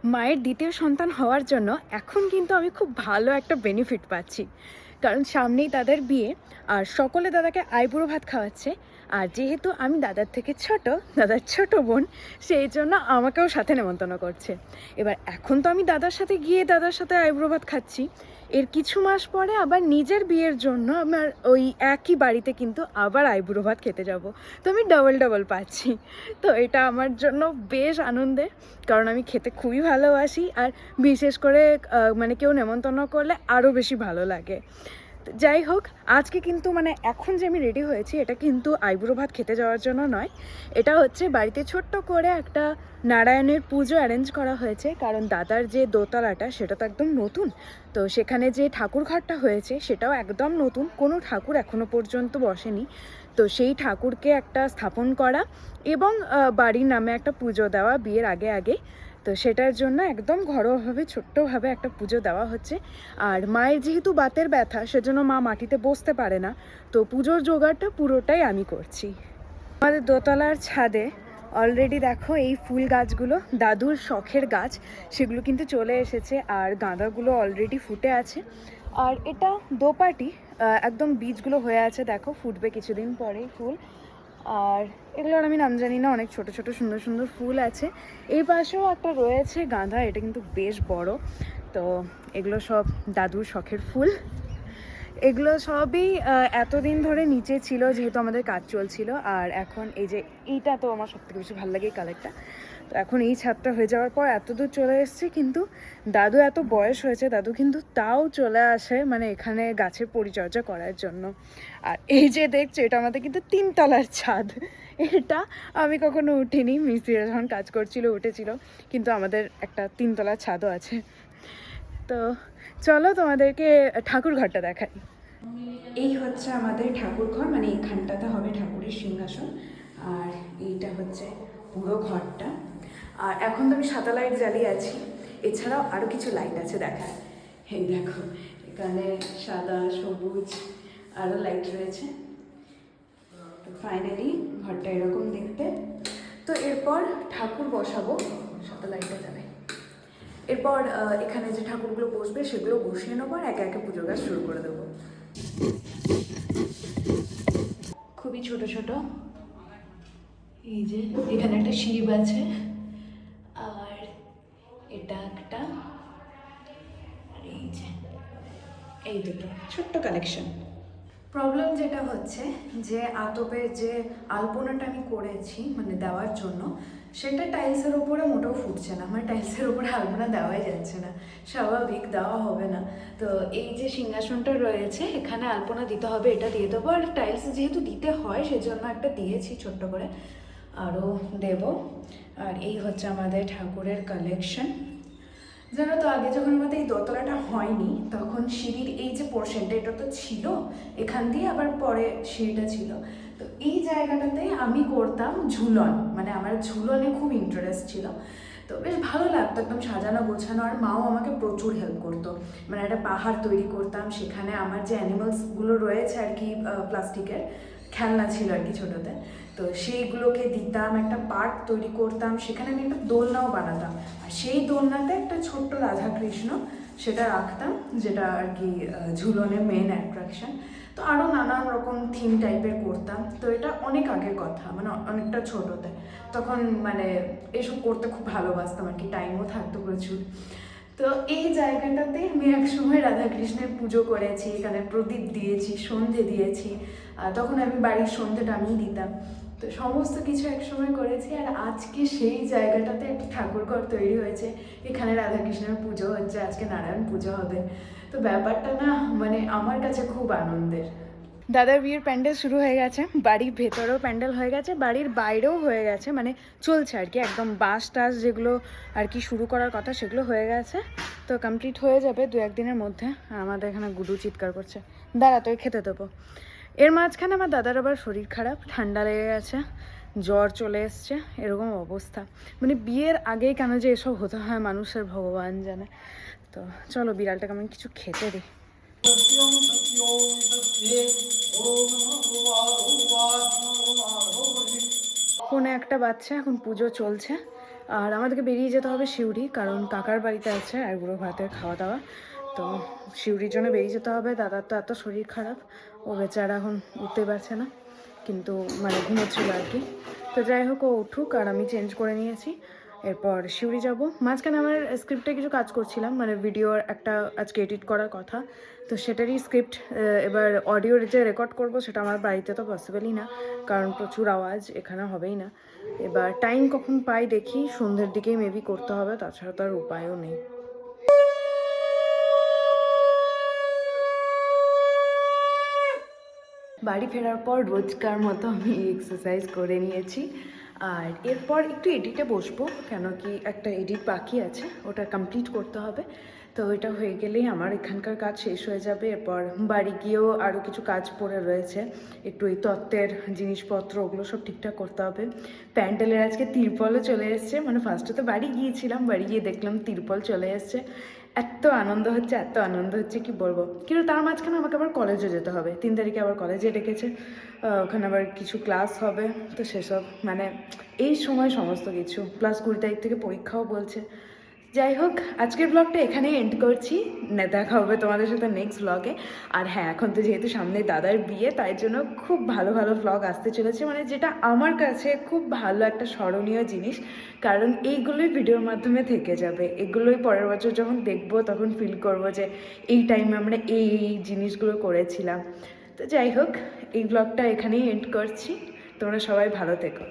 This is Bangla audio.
মায়ের দ্বিতীয় সন্তান হওয়ার জন্য এখন কিন্তু আমি খুব ভালো একটা বেনিফিট পাচ্ছি। কারণ সামনেই দাদার বিয়ে, আর সকলে দাদাকে আইবুড়ো ভাত খাওয়াচ্ছে। আর যেহেতু আমি দাদার থেকে ছোট, দাদার ছোট বোন, সেই জন্য আমাকেও সাথে নেমন্তন্ন করছে। এবার এখন তো আমি দাদার সাথে গিয়ে দাদার সাথে আইবুড়ো ভাত খাচ্ছি। এর কিছু মাস পরে আবার নিজের বিয়ের জন্য আমার ওই একই বাড়িতে কিন্তু আবার আইবুড়ো ভাত খেতে যাব। তো আমি ডবল ডবল পাচ্ছি। তো এটা আমার জন্য বেশ আনন্দের, কারণ আমি খেতে খুবই ভালোবাসি। আর বিশেষ করে মানে কেউ নেমন্তন্ন করলে আরও বেশি ভালো লাগে। তো যাই হোক, আজকে কিন্তু মানে এখন যে আমি রেডি হয়েছি, এটা কিন্তু আইবুড়ো ভাত খেতে যাওয়ার জন্য নয়। এটা হচ্ছে বাড়িতে ছোট্ট করে একটা নারায়ণের পুজো অ্যারেঞ্জ করা হয়েছে। কারণ দাদার যে দোতলাটা সেটা তো একদম নতুন। তো সেখানে যে ঠাকুর ঘরটা হয়েছে সেটাও একদম নতুন, কোনো ঠাকুর এখনো পর্যন্ত বসেনি। তো সেই ঠাকুরকে একটা স্থাপন করা এবং বাড়ির নামে একটা পুজো দেওয়া বিয়ের আগে আগে। তো সেটার জন্য একদম ঘরোয়াভাবে ছোট্টভাবে একটা পুজো দেওয়া হচ্ছে। আর মায়ের যেহেতু বাতের ব্যথা, সেজন্য মা মাটিতে বসতে পারে না। তো পুজোর জোগাড়টা পুরোটাই আমি করছি। আমাদের দোতলার ছাদে অলরেডি দেখো এই ফুল গাছগুলো, দাদুর শখের গাছ, সেগুলো কিন্তু চলে এসেছে। আর গাঁদাগুলো অলরেডি ফুটে আছে। আর এটা দোপাটি, একদম বীজগুলো হয়ে আছে, দেখো ফুটবে কিছুদিন পরেই ফুল। আর এগুলোর আমি নাম জানি না, অনেক ছোট ছোট সুন্দর সুন্দর ফুল আছে। এই পাশেও একটা রয়েছে গাঁদা, এটা কিন্তু বেশ বড়। তো এগুলো সব দাদুর শখের ফুল। এগুলো সবই এতদিন ধরে নিচে ছিল, যেহেতু আমাদের কাজ চলছিল। আর এখন এই যে এইটা তো আমার সবথেকে বেশি ভালো লাগে, এই কালারটা। তো এখন এই ছাদটা হয়ে যাওয়ার পর এত দূর চলে এসেছি। কিন্তু দাদু এত বয়স হয়েছে, দাদু কিন্তু তাও চলে আসে মানে এখানে গাছের পরিচর্যা করার জন্য। আর এই যে দেখছো, এটা আমাদের কিন্তু 3 তলার ছাদ। এটা আমি কখনো উঠিনি, মিস্ত্রিরা যখন কাজ করছিল উঠেছিল। কিন্তু আমাদের একটা 3 তলার ছাদও আছে। তো চলো তোমাদেরকে ঠাকুর ঘরটা দেখাই। এই হচ্ছে আমাদের ঠাকুর ঘর, মানে এখানটাতে হবে ঠাকুরের সিংহাসন। আর এইটা হচ্ছে পুরো ঘরটা। আর এখন তো আমি সাদা লাইট জ্বালিয়ে আছি, এছাড়াও আরও কিছু লাইট আছে দেখার। এই দেখো, এখানে সাদা, সবুজ আরও লাইট রয়েছে। তো ফাইনালি ঘরটা এরকম দেখতে। তো এরপর ঠাকুর বসাবো, সাদা লাইটটা জ্বালাই। এরপর এখানে যে ঠাকুরগুলো বসবে সেগুলো বসিয়ে নেবো, আর একে একে পুজোর কাজ শুরু করে দেবো। খুবই ছোট ছোট, এই যে এখানে একটা শিব আছে, আর এটা একটা, আর এই যে এই দুটো ছোট্ট কালেকশন। প্রবলেম যেটা হচ্ছে যে আতপের যে আলপনাটা আমি করেছি মানে দেওয়ার জন্য, সেটা টাইলসের ওপরে মোটেও ফুটছে না। মানে টাইলসের ওপরে আলপনা দেওয়াই যাচ্ছে না, স্বাভাবিক দেওয়া হবে না। তো এই যে সিংহাসনটা রয়েছে, এখানে আলপনা দিতে হবে, এটা দিয়ে দেবো। আর টাইলস যেহেতু দিতে হয় সেজন্য একটা দিয়েছি ছোট্ট করে, আরও দেব। আর এই হচ্ছে আমাদের ঠাকুরের কালেকশন। জানো তো, আগে যখন আমাদের এই দোতলাটা হয়নি তখন সিঁড়ির এই যে পোর্শনটা, এটা তো ছিল, এখান দিয়ে আবার পরে সিঁড়িটা ছিল। তো এই জায়গাটাতে আমি করতাম ঝুলন, মানে আমার ঝুলনে খুব ইন্টারেস্ট ছিল। তো বেশ ভালো লাগতো একদম সাজানো গোছানো। আর মাও আমাকে প্রচুর হেল্প করতো। মানে একটা পাহাড় তৈরি করতাম, সেখানে আমার যে অ্যানিমালসগুলো রয়েছে আর কি, প্লাস্টিকের খেলনা ছিল আর কি ছোটোতে, তো সেইগুলোকে দিতাম, একটা পার্ক তৈরি করতাম, সেখানে আমি একটা দোলনাও বানাতাম। আর সেই দোলনাতে একটা ছোট্ট রাধাকৃষ্ণ সেটা রাখতাম, যেটা আর কি ঝুলনের মেন অ্যাট্রাকশন। তো আরও নানান রকম থিম টাইপের করতাম। তো এটা অনেক আগের কথা, মানে অনেকটা ছোটোতে, তখন মানে এসব করতে খুব ভালোবাসতাম আর কি, টাইমও থাকতো প্রচুর। তো এই জায়গাটাতে আমি একসময় রাধাকৃষ্ণের পুজো করেছি, এখানে প্রদীপ দিয়েছি, সন্ধে দিয়েছি। তখন আমি বাড়ির সন্ধেটা আমিই দিতাম। তো সমস্ত কিছু একসময় করেছি। আর আজকে সেই জায়গাটাতে একটা ঠাকুরঘর তৈরি হয়েছে, এখানে রাধাকৃষ্ণের পুজো হচ্ছে, আজকে নারায়ণ পুজো হবে। তো ব্যাপারটা না মানে আমার কাছে খুব আনন্দের। দাদার বিয়ের প্যান্ডেল শুরু হয়ে গেছে, বাড়ির ভেতরেও প্যান্ডেল হয়ে গেছে, বাড়ির বাইরেও হয়ে গেছে, মানে চলছে আর কি। একদম বাঁশ টাস যেগুলো আর কি শুরু করার কথা সেগুলো হয়ে গেছে। তো কমপ্লিট হয়ে যাবে 2-1 দিনের মধ্যে। আমাদের এখানে গুডু চিৎকার করছে, দাঁড়া তোকে খেতে দেবো। এর মাঝখানে আমার দাদার আবার শরীর খারাপ, ঠান্ডা লেগে গেছে, জ্বর চলে এসছে, এরকম অবস্থা। মানে বিয়ের আগেই কেন যে এসব হতে হয় মানুষের, ভগবান জানে। তো চলো বিড়ালটাকে আমি কিছু খেতে দিই। পৌনে 1 বাজছে, এখন পুজো চলছে। আর আমাদেরকে বেরিয়ে যেতে হবে সিউড়ি, কারণ কাকার বাড়িতে আছে আইবুড়ো ভাতের খাওয়া দাওয়া। তো সিউড়ির জন্য বেরিয়ে যেতে হবে। দাদার তো এত শরীর খারাপ, ও বেচারা এখন উঠতে পারছে না, কিন্তু মানে ঘুমোচ্ছিল আর কি। তো যাই হোক, ও উঠুক আর আমি চেঞ্জ করে নিয়েছি। এরপর সিউড়ি যাব। মাঝখানে আমার স্ক্রিপ্টে কিছু কাজ করছিলাম, মানে ভিডিওর একটা আজকে এডিট করার কথা, তো সেটারই স্ক্রিপ্ট। এবার অডিও যে রেকর্ড করব সেটা আমার বাড়িতে তো পসিবলই না, কারণ প্রচুর আওয়াজ, এখানে হবেই না। এবার টাইম কখন পাই দেখি, সন্ধ্যের দিকেই মেবি করতে হবে, তাছাড়া তো আর উপায়ও নেই। বাড়ি ফেরার পর রোজকার মতো আমি এক্সারসাইজ করে নিয়েছি, আর এরপর একটু এডিটে বসবো, কেন কি একটা এডিট বাকি আছে, ওটা কমপ্লিট করতে হবে। তো ওইটা হয়ে গেলেই আমার এখানকার কাজ শেষ হয়ে যাবে। এরপর বাড়ি গিয়েও আরও কিছু কাজ পড়ে রয়েছে, একটু এই তত্ত্বের জিনিসপত্র ওগুলো সব ঠিকঠাক করতে হবে। প্যান্ডেলের আজকে তিরপলও চলে এসছে, মানে ফার্স্টে তো বাড়ি গিয়েছিলাম, বাড়ি গিয়ে দেখলাম তিরপল চলে এসছে। এত আনন্দ হচ্ছে, এত আনন্দ হচ্ছে কি বলবো। কিন্তু তার মাঝখানে আমাকে আবার কলেজে যেতে হবে, 3 তারিখে আবার কলেজে ডেকেছে, ওখানে আবার কিছু ক্লাস হবে। তো সেসব মানে এই সময় সমস্ত কিছু, প্লাস 20 তারিখ থেকে পরীক্ষাও বলছে। যাই হোক, আজকের ব্লগটা এখানেই এন্ড করছি, দেখা হবে তোমাদের সাথে নেক্সট ব্লগে। আর হ্যাঁ, এখন তো যেহেতু সামনে দাদার বিয়ে, তাই জন্য খুব ভালো ভালো ব্লগ আসতে চলেছে, মানে যেটা আমার কাছে খুব ভালো একটা স্মরণীয় জিনিস, কারণ এইগুলোই ভিডিওর মাধ্যমে থেকে যাবে। এগুলোই পরের বছর যখন দেখবো তখন ফিল করবো যে এই টাইমে আমরা এই এই জিনিসগুলো করেছিলাম। তো যাই হোক, এই ব্লগটা এখানেই এন্ড করছি। তোমরা সবাই ভালো থেকো।